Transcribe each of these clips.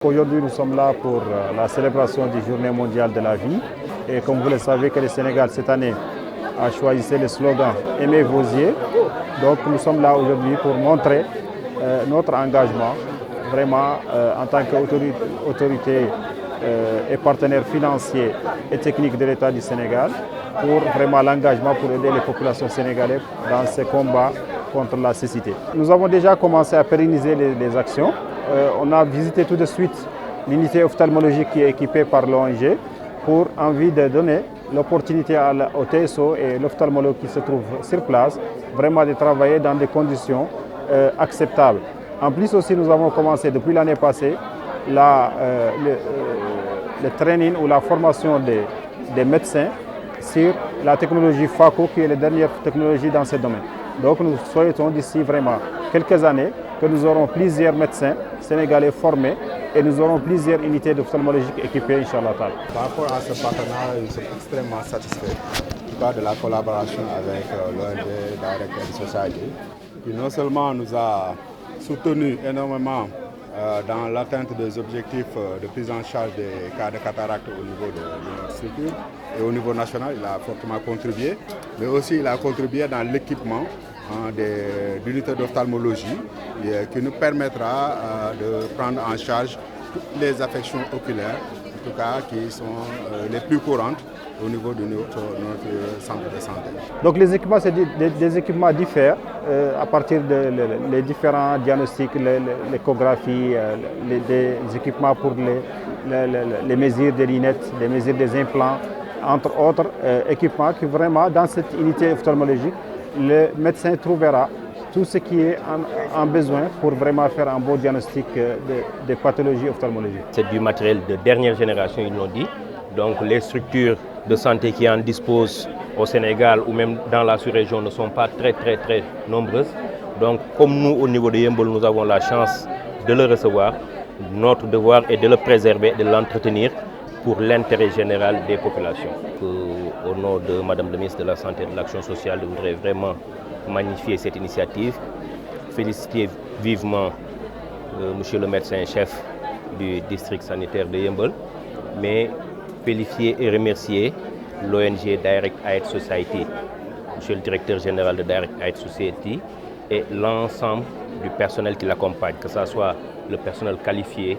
Aujourd'hui, nous sommes là pour la célébration du Journée mondiale de la vie. Et comme vous le savez, que le Sénégal, cette année, a choisi le slogan « Aimez vos yeux ». Donc, nous sommes là aujourd'hui pour montrer notre engagement, vraiment, en tant qu'autorité et partenaire financier et technique de l'État du Sénégal, pour vraiment l'engagement pour aider les populations sénégalaises dans ce combat contre la cécité. Nous avons déjà commencé à pérenniser les actions. On a visité tout de suite l'unité ophtalmologique qui est équipée par l'ONG pour envie de donner l'opportunité au TSO et l'ophtalmologue qui se trouve sur place, vraiment de travailler dans des conditions acceptables. En plus aussi, nous avons commencé depuis l'année passée le training ou la formation des médecins sur la technologie FACO qui est la dernière technologie dans ce domaine. Donc nous souhaitons d'ici vraiment quelques années que nous aurons plusieurs médecins sénégalais formés et nous aurons plusieurs unités d'ophtalmologie équipées, Inch'Allah. Par rapport à ce partenariat, nous sommes extrêmement satisfaits de la collaboration avec l'ONG Direct Aid Society, qui non seulement nous a soutenus énormément dans l'atteinte des objectifs de prise en charge des cas de cataracte au niveau de notre structure et au niveau national, il a fortement contribué, mais aussi il a contribué dans l'équipement d'unités d'ophtalmologie qui nous permettra de prendre en charge toutes les affections oculaires, en tout cas qui sont les plus courantes au niveau de notre centre de santé. Donc les équipements, c'est des équipements diffèrent à partir des différents diagnostics, l'échographie, des équipements pour les mesures des lunettes, les mesures des implants, entre autres équipements qui vraiment dans cette unité ophtalmologique, le médecin trouvera tout ce qui est en besoin pour vraiment faire un bon diagnostic des pathologies ophtalmologiques. C'est du matériel de dernière génération, ils l'ont dit. Donc les structures de santé qui en disposent au Sénégal ou même dans la sous-région ne sont pas très nombreuses. Donc comme nous, au niveau de Yeumbeul, nous avons la chance de le recevoir, notre devoir est de le préserver, de l'entretenir pour l'intérêt général des populations. Au nom de Madame la ministre de la Santé et de l'Action sociale, je voudrais vraiment magnifier cette initiative, féliciter vivement Monsieur le médecin-chef du district sanitaire de Yeumbeul, mais féliciter et remercier l'ONG Direct Aid Society, Monsieur le directeur général de Direct Aid Society et l'ensemble du personnel qui l'accompagne, que ce soit le personnel qualifié,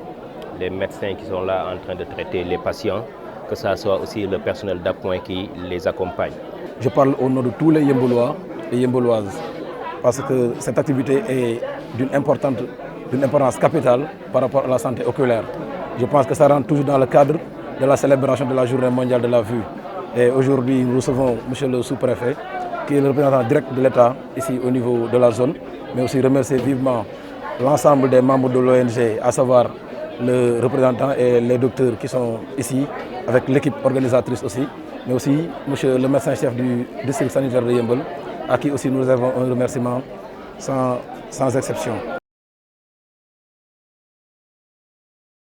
les médecins qui sont là en train de traiter les patients, que ce soit aussi le personnel d'appoint qui les accompagne. Je parle au nom de tous les Yemboulois et Yembouloises parce que cette activité est d'une importance capitale par rapport à la santé oculaire. Je pense que ça rentre toujours dans le cadre de la célébration de la Journée mondiale de la vue. Et aujourd'hui, nous recevons M. le sous-préfet, qui est le représentant direct de l'État ici au niveau de la zone, mais aussi remercier vivement l'ensemble des membres de l'ONG, à savoir le représentant et les docteurs qui sont ici, avec l'équipe organisatrice aussi, mais aussi monsieur le médecin-chef du district sanitaire de Yeumbeul, à qui aussi nous avons un remerciement sans exception.